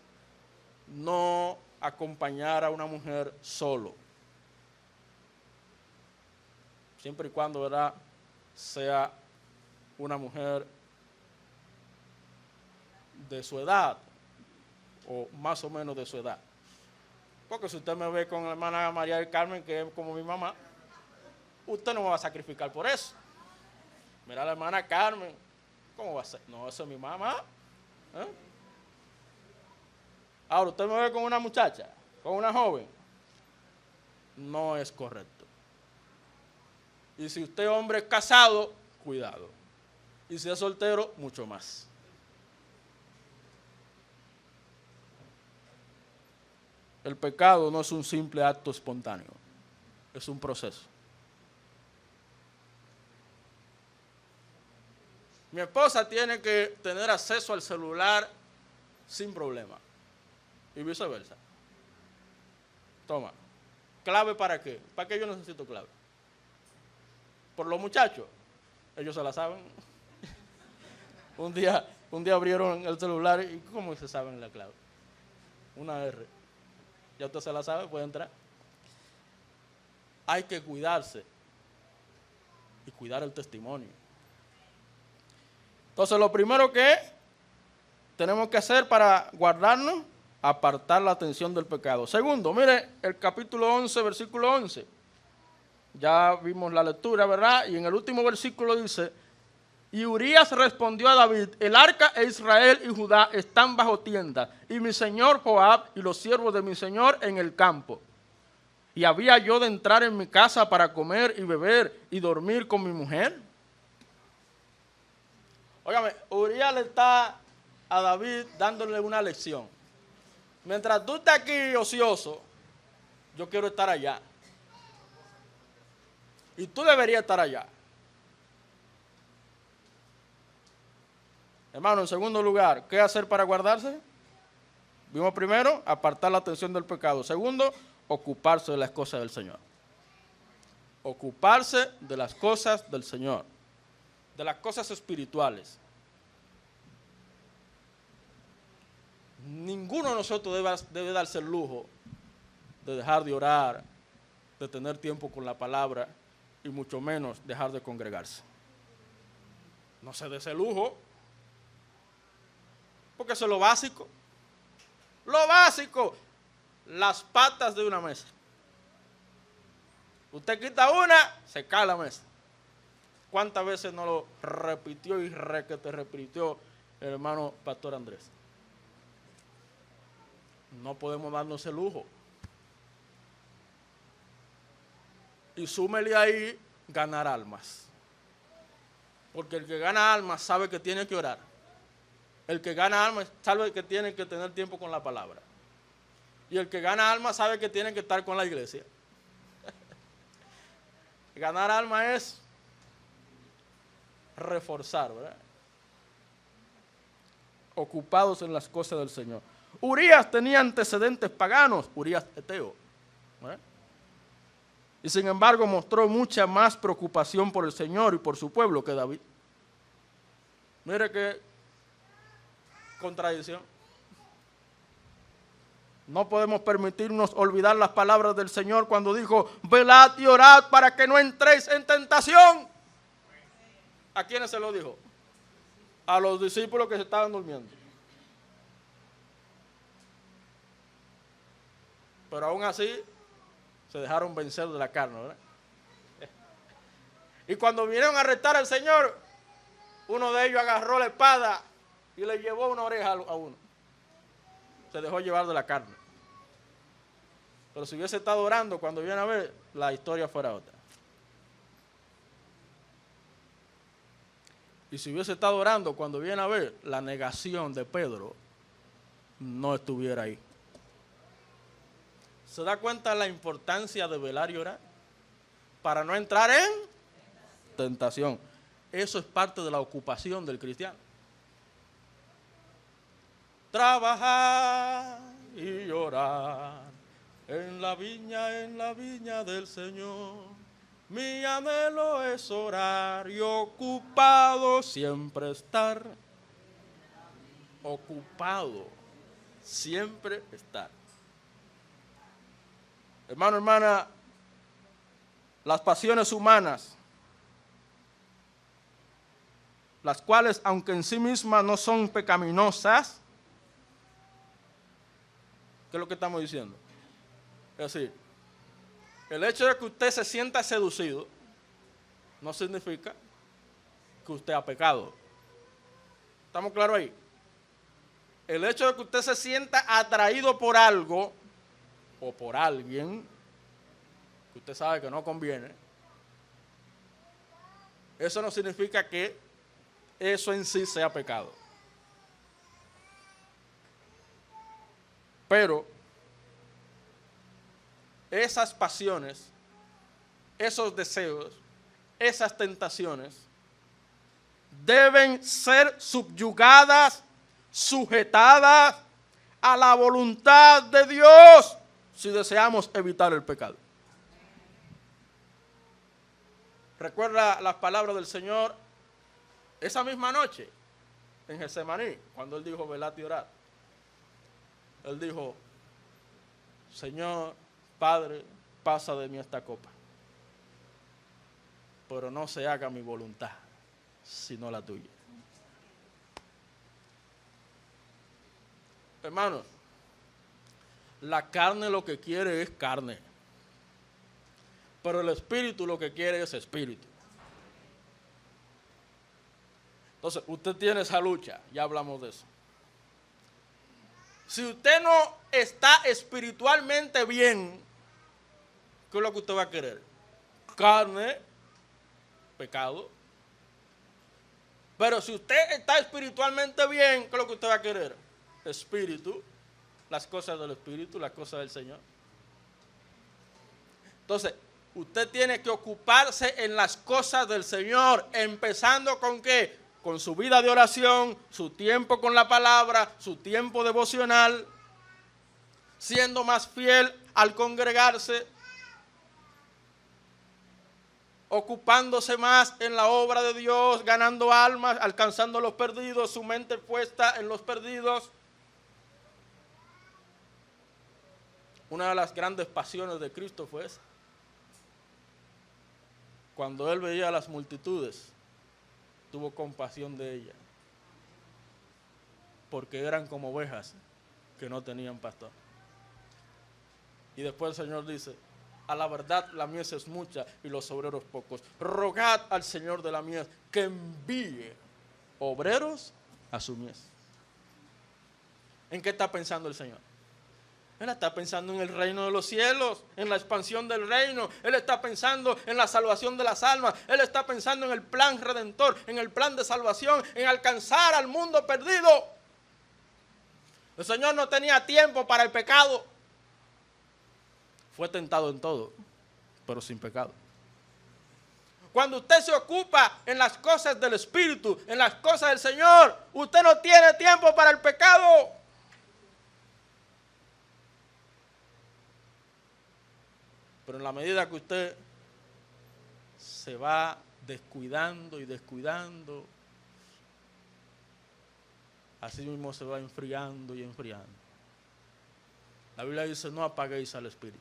no acompañar a una mujer solo. Siempre y cuando, ¿verdad?, sea una mujer de su edad o más o menos de su edad. Porque si usted me ve con la hermana María del Carmen, que es como mi mamá, usted no me va a sacrificar por eso. Mira a la hermana Carmen, ¿cómo va a ser? No, esa es mi mamá. ¿Eh? Ahora, usted me ve con una muchacha, con una joven, no es correcto. Y si usted hombre es casado, cuidado. Y si es soltero, mucho más. El pecado no es un simple acto espontáneo, es un proceso. Mi esposa tiene que tener acceso al celular sin problema. Y viceversa. Toma. ¿Clave para qué? ¿Para qué yo necesito clave? Por los muchachos. Ellos se la saben. Un día abrieron el celular y ¿cómo se saben la clave? Una R. Ya usted se la sabe, puede entrar. Hay que cuidarse y cuidar el testimonio. Entonces, lo primero que tenemos que hacer para guardarnos, apartar la atención del pecado. Segundo, mire el capítulo 11, versículo 11. Ya vimos la lectura, ¿verdad? Y en el último versículo dice: y Urías respondió a David: el arca e Israel y Judá están bajo tienda, y mi señor Joab y los siervos de mi señor en el campo. ¿Y había yo de entrar en mi casa para comer y beber y dormir con mi mujer? Óigame, Urías le está a David dándole una lección. Mientras tú estás aquí ocioso, yo quiero estar allá. Y tú deberías estar allá. Hermano, en segundo lugar, ¿qué hacer para guardarse? Vimos primero, apartar la atención del pecado. Segundo, ocuparse de las cosas del Señor. Ocuparse de las cosas del Señor. De las cosas espirituales. Ninguno de nosotros debe darse el lujo de dejar de orar, de tener tiempo con la palabra y mucho menos dejar de congregarse. No se dé ese lujo, porque eso es lo básico. Lo básico, las patas de una mesa. Usted quita una, se cae la mesa. ¿Cuántas veces no lo repitió y repitió el hermano Pastor Andrés? No podemos darnos el lujo. Y súmele ahí ganar almas. Porque el que gana almas sabe que tiene que orar. El que gana almas sabe que tiene que tener tiempo con la palabra. Y el que gana almas sabe que tiene que estar con la iglesia. Ganar almas es reforzar, ¿verdad? Ocupados en las cosas del Señor. Urías tenía antecedentes paganos, Urías heteo, ¿verdad? Y sin embargo mostró mucha más preocupación por el Señor y por su pueblo que David. Mire qué contradicción. No podemos permitirnos olvidar las palabras del Señor cuando dijo, velad y orad para que no entréis en tentación. ¿A quiénes se lo dijo? A los discípulos que se estaban durmiendo. Pero aún así se dejaron vencer de la carne, ¿verdad? Y cuando vinieron a arrestar al Señor, uno de ellos agarró la espada y le llevó una oreja a uno. Se dejó llevar de la carne. Pero si hubiese estado orando, cuando viene a ver, la historia fuera otra. Y si hubiese estado orando, cuando viene a ver, la negación de Pedro no estuviera ahí. ¿Se da cuenta la importancia de velar y orar? Para no entrar en tentación. Eso es parte de la ocupación del cristiano. Trabajar y orar en la viña del Señor. Mi anhelo es orar y ocupado siempre estar. Ocupado siempre estar. Hermano, hermana, las pasiones humanas, las cuales, aunque en sí mismas no son pecaminosas, ¿qué es lo que estamos diciendo? Es decir, el hecho de que usted se sienta seducido no significa que usted ha pecado. ¿Estamos claros ahí? El hecho de que usted se sienta atraído por algo o por alguien que usted sabe que no conviene, eso no significa que eso en sí sea pecado. Pero esas pasiones, esos deseos, esas tentaciones deben ser subyugadas, sujetadas a la voluntad de Dios si deseamos evitar el pecado. Recuerda las palabras del Señor esa misma noche en Getsemaní, cuando Él dijo, velad y orad. Él dijo, Señor, Padre, pasa de mí esta copa, pero no se haga mi voluntad, sino la tuya. Hermanos, la carne lo que quiere es carne, pero el espíritu lo que quiere es espíritu. Entonces, usted tiene esa lucha, ya hablamos de eso. Si usted no está espiritualmente bien, ¿qué es lo que usted va a querer? Carne, pecado. Pero si usted está espiritualmente bien, ¿qué es lo que usted va a querer? Espíritu, las cosas del espíritu, las cosas del Señor. Entonces, usted tiene que ocuparse en las cosas del Señor, empezando con ¿qué? Con su vida de oración, su tiempo con la palabra, su tiempo devocional, siendo más fiel al congregarse, ocupándose más en la obra de Dios, ganando almas, alcanzando a los perdidos, su mente puesta en los perdidos. Una de las grandes pasiones de Cristo fue esa. Cuando Él veía a las multitudes, tuvo compasión de ellas, porque eran como ovejas que no tenían pastor. Y después el Señor dice, a la verdad la mies es mucha y los obreros pocos. Rogad al Señor de la mies que envíe obreros a su mies. ¿En qué está pensando el Señor? Él está pensando en el reino de los cielos, en la expansión del reino. Él está pensando en la salvación de las almas. Él está pensando en el plan redentor, en el plan de salvación, en alcanzar al mundo perdido. El Señor no tenía tiempo para el pecado. Fue tentado en todo, pero sin pecado. Cuando usted se ocupa en las cosas del Espíritu, en las cosas del Señor, usted no tiene tiempo para el pecado. Pero en la medida que usted se va descuidando y descuidando, así mismo se va enfriando y enfriando. La Biblia dice, no apaguéis al Espíritu.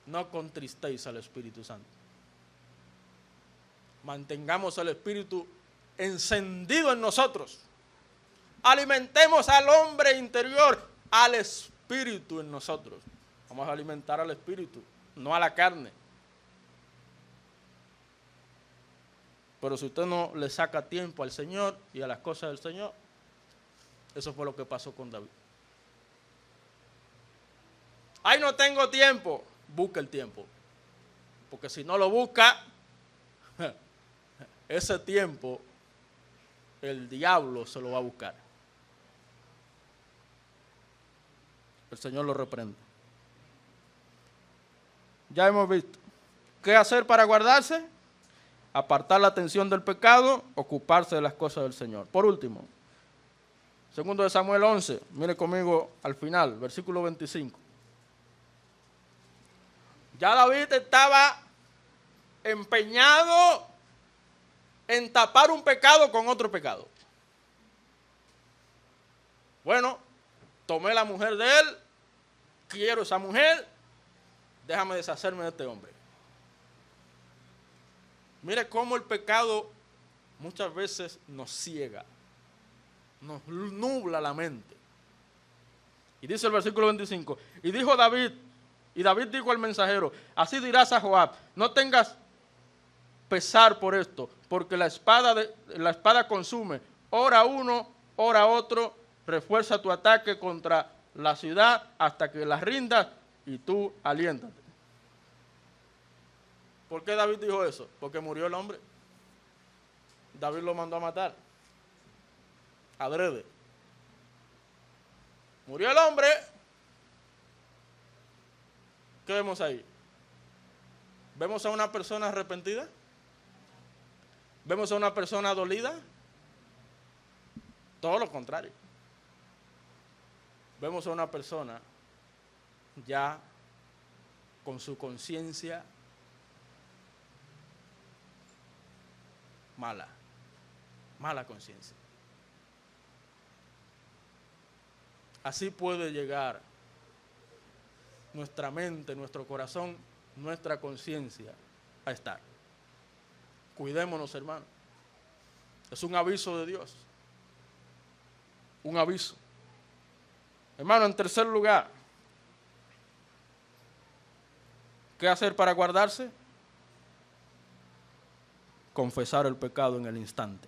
No contristéis al Espíritu Santo. Mantengamos el Espíritu encendido en nosotros. Alimentemos al hombre interior, al Espíritu en nosotros. Vamos a alimentar al Espíritu, no a la carne. Pero si usted no le saca tiempo al Señor y a las cosas del Señor, eso fue lo que pasó con David. Ay, no tengo tiempo. Busca el tiempo. Porque si no lo busca, ese tiempo el diablo se lo va a buscar. El Señor lo reprende. Ya hemos visto. ¿Qué hacer para guardarse? Apartar la atención del pecado, ocuparse de las cosas del Señor. Por último, 2 Samuel 11, mire conmigo al final, versículo 25. Ya David estaba empeñado en tapar un pecado con otro pecado. Bueno, tomé la mujer de él, quiero esa mujer, déjame deshacerme de este hombre. Mire cómo el pecado muchas veces nos ciega, nos nubla la mente. Y dice el versículo 25, y dijo David, y David dijo al mensajero, así dirás a Joab, no tengas pesar por esto, porque la espada consume, ora uno, ora otro, refuerza tu ataque contra la ciudad hasta que la rindas y tú aliéntate. ¿Por qué David dijo eso? Porque murió el hombre. David lo mandó a matar. Adrede. Murió el hombre. ¿Qué vemos ahí? ¿Vemos a una persona arrepentida? ¿Vemos a una persona dolida? Todo lo contrario. Vemos a una persona ya con su conciencia mala conciencia. Así puede llegar nuestra mente, nuestro corazón, nuestra conciencia a estar. Cuidémonos, hermanos. Es un aviso de Dios. Un aviso. Hermano, en tercer lugar, ¿qué hacer para guardarse? Confesar el pecado en el instante.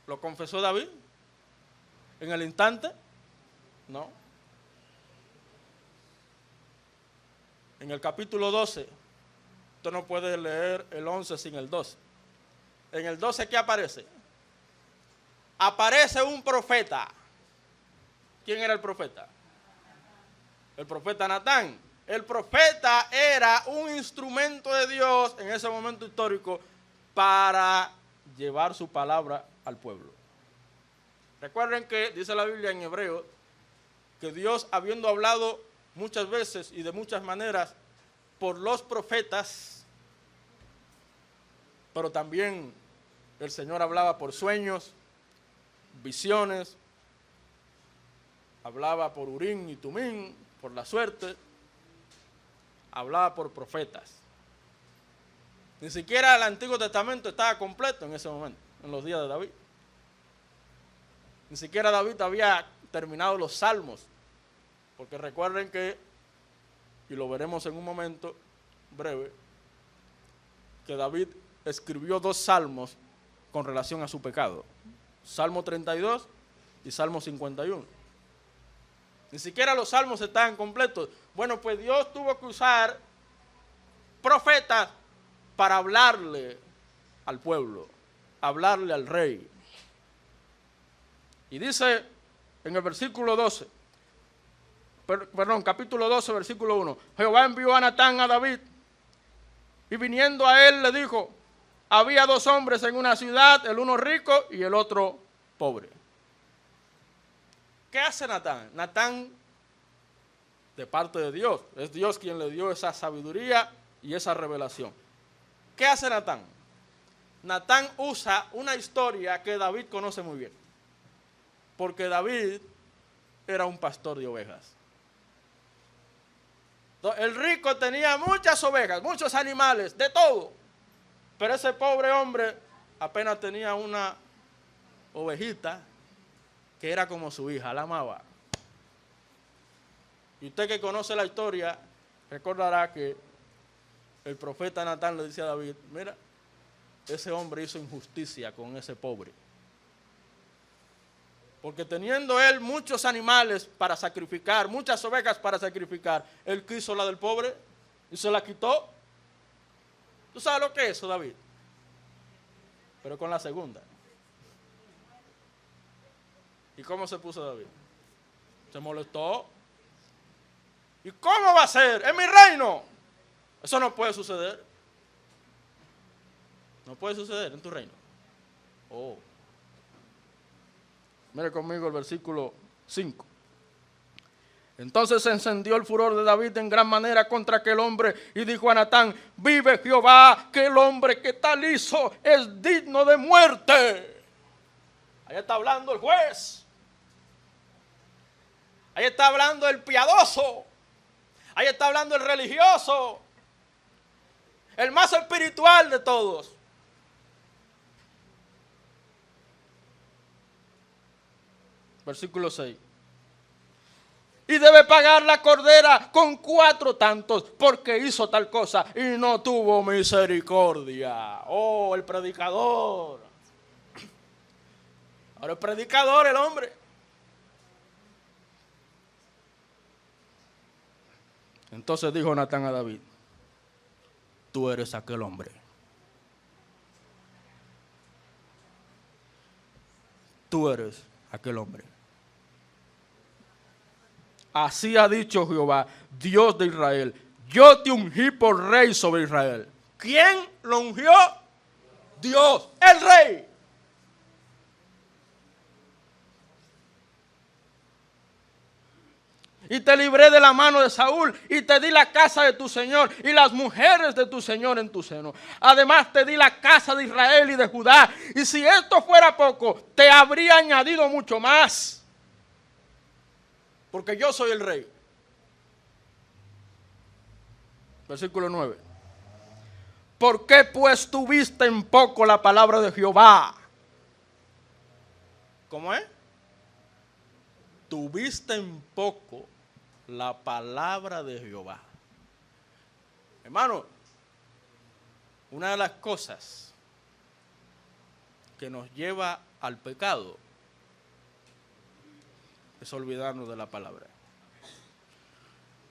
¿Lo confesó David? ¿En el instante? No. En el capítulo 12, usted no puede leer el 11 sin el 12. En el 12, ¿qué aparece? Aparece un profeta. ¿Quién era el profeta? El profeta Natán. El profeta era un instrumento de Dios en ese momento histórico para llevar su palabra al pueblo. Recuerden que dice la Biblia en Hebreos que Dios, habiendo hablado muchas veces y de muchas maneras por los profetas, pero también el Señor hablaba por sueños, visiones, hablaba por Urim y Tumim, por la suerte, hablaba por profetas. Ni siquiera el Antiguo Testamento estaba completo en ese momento, en los días de David. Ni siquiera David había terminado los salmos, porque recuerden que, y lo veremos en un momento breve, que David escribió 2 salmos con relación a su pecado. Salmo 32 y Salmo 51. Ni siquiera los salmos estaban completos. Bueno, pues Dios tuvo que usar profetas para hablarle al pueblo, hablarle al rey. Y dice en el versículo 12, perdón, capítulo 12, versículo 1, Jehová envió a Natán a David, y viniendo a él le dijo, había dos hombres en una ciudad, el uno rico y el otro pobre. ¿Qué hace Natán? Natán, de parte de Dios, es Dios quien le dio esa sabiduría y esa revelación. ¿Qué hace Natán? Natán usa una historia que David conoce muy bien, porque David era un pastor de ovejas. El rico tenía muchas ovejas, muchos animales, de todo, pero ese pobre hombre apenas tenía una ovejita que era como su hija, la amaba. Y usted que conoce la historia recordará que el profeta Natán le dice a David, mira, ese hombre hizo injusticia con ese pobre. Porque teniendo él muchos animales para sacrificar, muchas ovejas para sacrificar, él quiso la del pobre y se la quitó. ¿Tú sabes lo que es eso, David? Pero con la segunda. ¿Y cómo se puso David? Se molestó. ¿Y cómo va a ser? ¡Es mi reino! Eso no puede suceder. No puede suceder en tu reino. Oh. Mire conmigo el versículo 5. Entonces se encendió el furor de David en gran manera contra aquel hombre y dijo a Natán, vive Jehová, que el hombre que tal hizo es digno de muerte. Ahí está hablando el juez. Ahí está hablando el piadoso. Ahí está hablando el religioso. El más espiritual de todos. Versículo 6. Y debe pagar la cordera con 4 tantos, porque hizo tal cosa y no tuvo misericordia. Oh, el predicador. Ahora el predicador, el hombre. Entonces dijo Natán a David, tú eres aquel hombre. Tú eres aquel hombre. Así ha dicho Jehová, Dios de Israel, yo te ungí por rey sobre Israel. ¿Quién lo ungió? Dios, el rey. Y te libré de la mano de Saúl, y te di la casa de tu señor, y las mujeres de tu señor en tu seno. Además te di la casa de Israel y de Judá, y si esto fuera poco, te habría añadido mucho más. Porque yo soy el rey. Versículo 9. ¿Por qué pues tuviste en poco la palabra de Jehová? ¿Cómo es? Tuviste en poco la palabra de Jehová. Hermano, una de las cosas que nos lleva al pecado es olvidarnos de la palabra.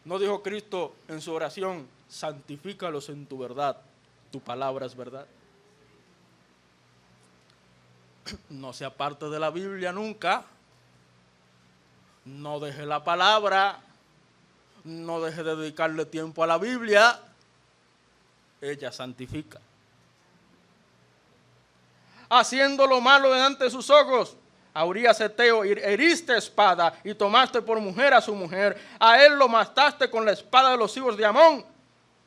¿No dijo Cristo en su oración, santifícalos en tu verdad, tu palabra es verdad? No se aparte de la Biblia nunca. No deje la palabra, no deje de dedicarle tiempo a la Biblia. Ella santifica. Haciendo lo malo delante de sus ojos, a Urías Eteo heriste espada y tomaste por mujer a su mujer. A él lo mataste con la espada de los hijos de Amón,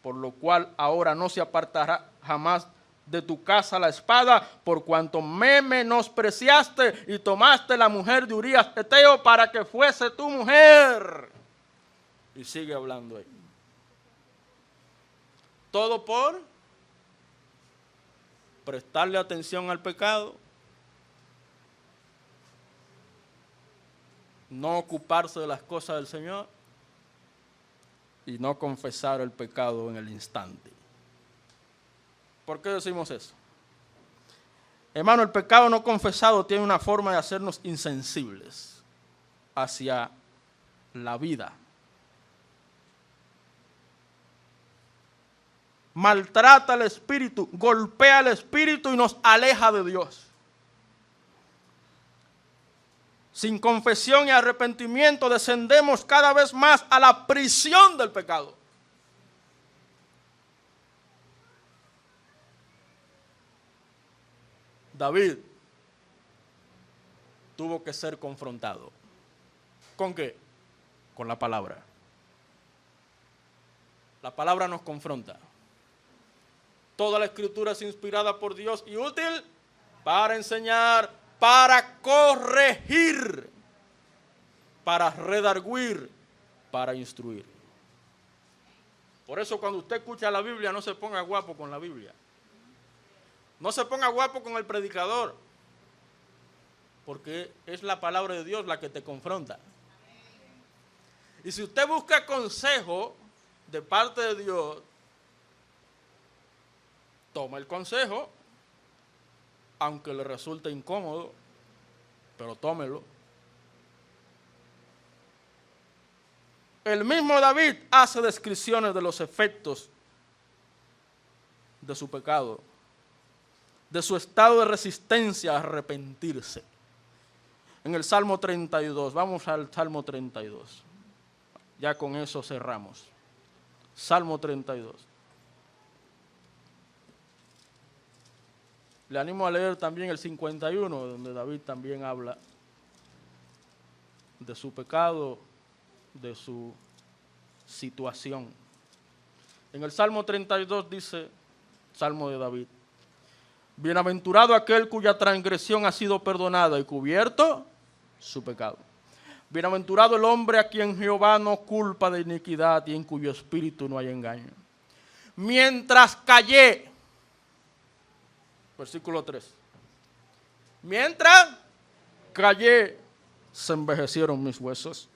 por lo cual ahora no se apartará jamás de tu casa la espada, por cuanto me menospreciaste y tomaste la mujer de Urías Eteo para que fuese tu mujer. Y sigue hablando ahí. Todo por prestarle atención al pecado, no ocuparse de las cosas del Señor y no confesar el pecado en el instante. ¿Por qué decimos eso? Hermano, el pecado no confesado tiene una forma de hacernos insensibles hacia la vida. Maltrata al espíritu, golpea al espíritu y nos aleja de Dios. Sin confesión y arrepentimiento descendemos cada vez más a la prisión del pecado. David tuvo que ser confrontado. ¿Con qué? Con la palabra. La palabra nos confronta. Toda la escritura es inspirada por Dios y útil para enseñar, para corregir, para redarguir, para instruir. Por eso cuando usted escucha la Biblia, no se ponga guapo con la Biblia. No se ponga guapo con el predicador, porque es la palabra de Dios la que te confronta. Y si usted busca consejo de parte de Dios, toma el consejo, aunque le resulte incómodo, pero tómelo. El mismo David hace descripciones de los efectos de su pecado, de su estado de resistencia a arrepentirse. En el Salmo 32, vamos al Salmo 32. Ya con eso cerramos. Salmo 32. Le animo a leer también el 51, donde David también habla de su pecado, de su situación. En el Salmo 32 dice, Salmo de David: bienaventurado aquel cuya transgresión ha sido perdonada y cubierto su pecado. Bienaventurado el hombre a quien Jehová no culpa de iniquidad y en cuyo espíritu no hay engaño. Mientras callé, versículo 3. Mientras callé, se envejecieron mis huesos.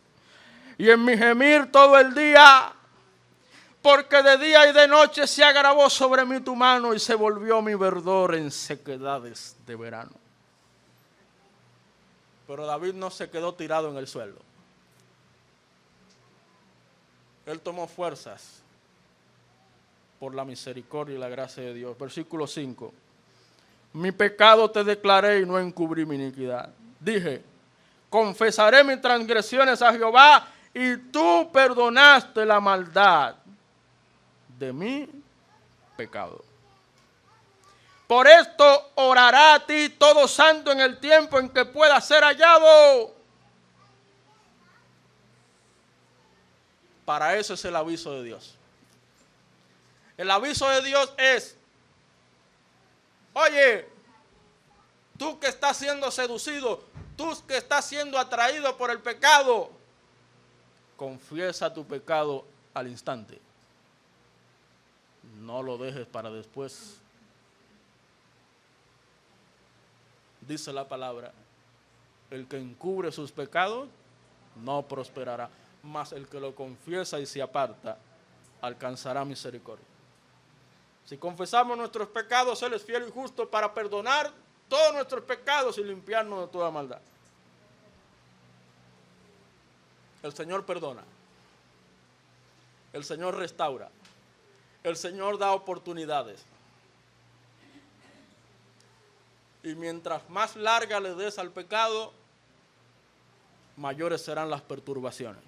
Y en mi gemir todo el día, porque de día y de noche se agravó sobre mí tu mano y se volvió mi verdor en sequedades de verano. Pero David no se quedó tirado en el suelo. Él tomó fuerzas por la misericordia y la gracia de Dios. Versículo 5. Mi pecado te declaré y no encubrí mi iniquidad. Dije, confesaré mis transgresiones a Jehová y tú perdonaste la maldad de mi pecado. Por esto orará a ti todo santo en el tiempo en que pueda ser hallado. Para eso es el aviso de Dios. El aviso de Dios es: oye, tú que estás siendo seducido, tú que estás siendo atraído por el pecado, confiesa tu pecado al instante. No lo dejes para después. Dice la palabra: el que encubre sus pecados no prosperará, mas el que lo confiesa y se aparta alcanzará misericordia. Si confesamos nuestros pecados, Él es fiel y justo para perdonar todos nuestros pecados y limpiarnos de toda maldad. El Señor perdona. El Señor restaura. El Señor da oportunidades. Y mientras más larga le des al pecado, mayores serán las perturbaciones.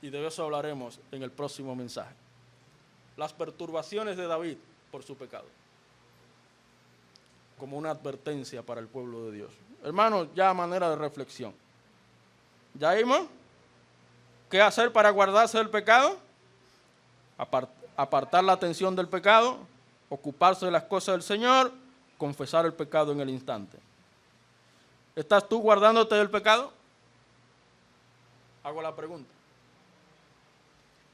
Y de eso hablaremos en el próximo mensaje. Las perturbaciones de David por su pecado, como una advertencia para el pueblo de Dios. Hermanos, ya a manera de reflexión. ¿Ya vimos qué hacer para guardarse del pecado? Apartar la atención del pecado, ocuparse de las cosas del Señor, confesar el pecado en el instante. ¿Estás tú guardándote del pecado? Hago la pregunta.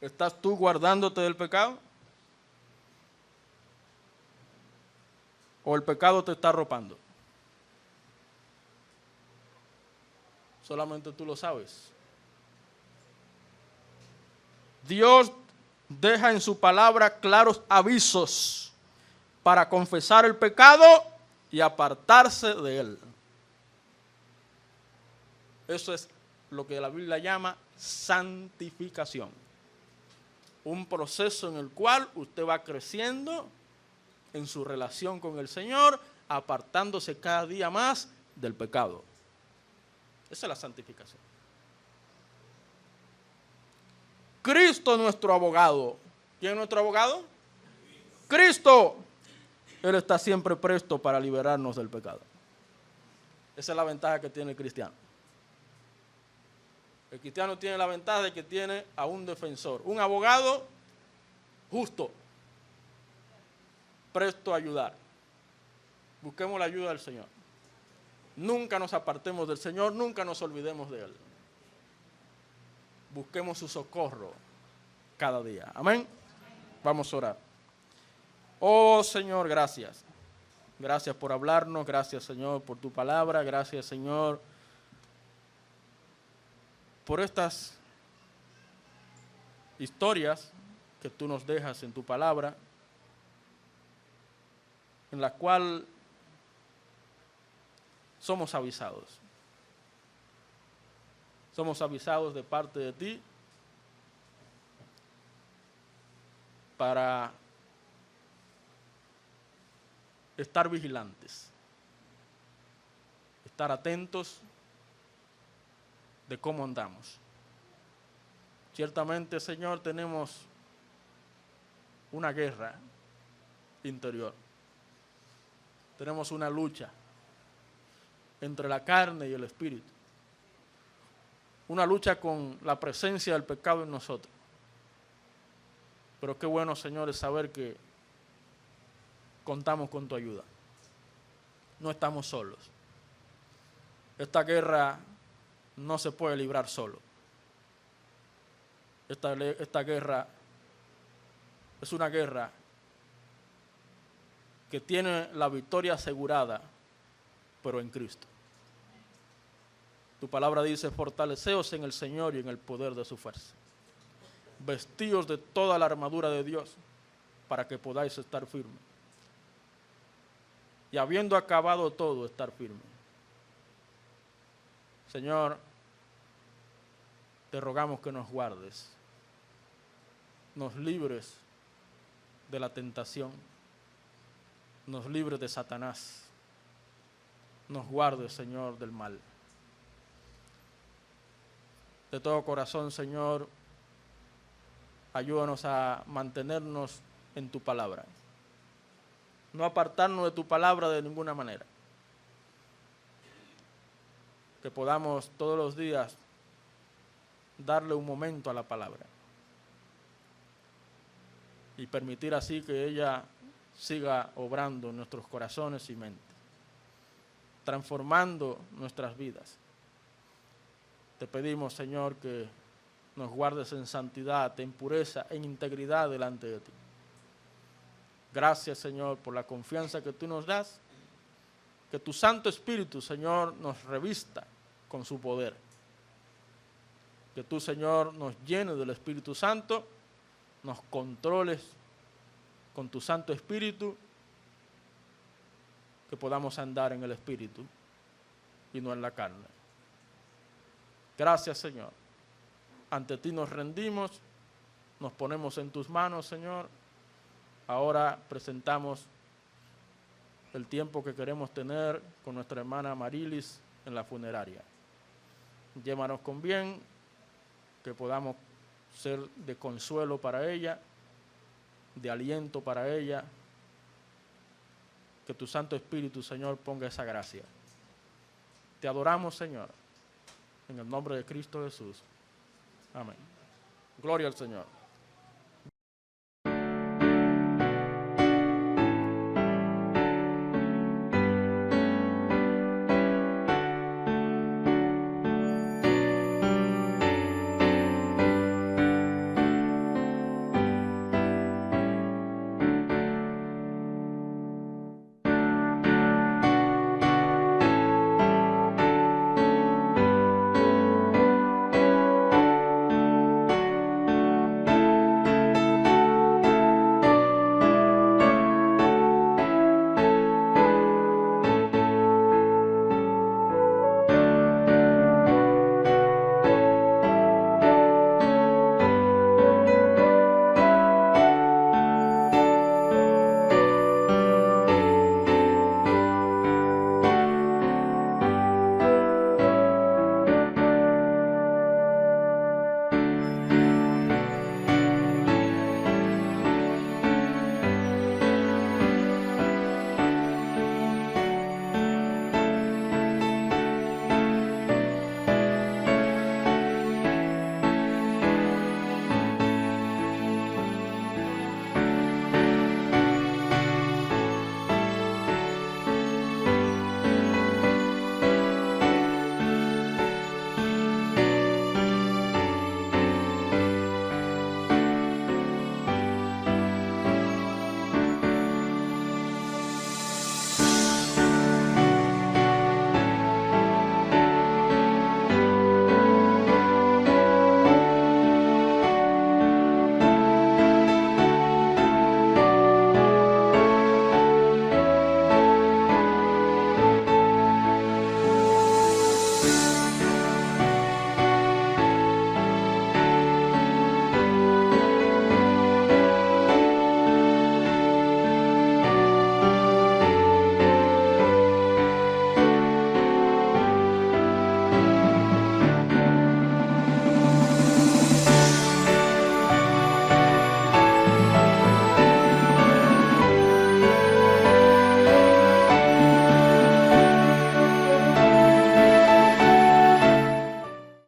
¿Estás tú guardándote del pecado? ¿O el pecado te está arropando? Solamente tú lo sabes. Dios deja en su palabra claros avisos para confesar el pecado y apartarse de él. Eso es lo que la Biblia llama santificación. Un proceso en el cual usted va creciendo en su relación con el Señor, apartándose cada día más del pecado. Esa es la santificación. Cristo nuestro abogado. ¿Quién es nuestro abogado? Cristo. Él está siempre presto para liberarnos del pecado. Esa es la ventaja que tiene el cristiano. El cristiano tiene la ventaja de que tiene a un defensor, un abogado justo, presto a ayudar. Busquemos la ayuda del Señor. Nunca nos apartemos del Señor, nunca nos olvidemos de Él. Busquemos su socorro cada día. Amén. Vamos a orar. Oh Señor, gracias. Gracias por hablarnos, gracias Señor por tu palabra, gracias Señor por estas historias que tú nos dejas en tu palabra, en la cual somos avisados. Somos avisados de parte de ti para estar vigilantes, estar atentos de cómo andamos. Ciertamente, Señor, tenemos una guerra interior. Tenemos una lucha entre la carne y el espíritu. Una lucha con la presencia del pecado en nosotros. Pero qué bueno, Señor, es saber que contamos con tu ayuda. No estamos solos. Esta guerra no se puede librar solo. Esta guerra es una guerra que tiene la victoria asegurada, pero en Cristo. Tu palabra dice, fortaleceos en el Señor y en el poder de su fuerza. Vestíos de toda la armadura de Dios para que podáis estar firmes. Y habiendo acabado todo, estar firme. Señor, te rogamos que nos guardes, nos libres de la tentación, nos libres de Satanás, nos guardes, Señor, del mal. De todo corazón, Señor, ayúdanos a mantenernos en tu palabra. No apartarnos de tu palabra de ninguna manera. Que podamos todos los días darle un momento a la palabra y permitir así que ella siga obrando en nuestros corazones y mentes, transformando nuestras vidas. Te pedimos, Señor, que nos guardes en santidad, en pureza, en integridad delante de ti. Gracias, Señor, por la confianza que tú nos das. Que tu Santo Espíritu, Señor, nos revista con su poder. Que tú, Señor, nos llenes del Espíritu Santo, nos controles con tu Santo Espíritu, que podamos andar en el Espíritu y no en la carne. Gracias, Señor. Ante ti nos rendimos, nos ponemos en tus manos, Señor. Ahora presentamos el tiempo que queremos tener con nuestra hermana Marilis en la funeraria. Llévanos con bien, que podamos ser de consuelo para ella, de aliento para ella. Que tu Santo Espíritu, Señor, ponga esa gracia. Te adoramos, Señor, en el nombre de Cristo Jesús. Amén. Gloria al Señor.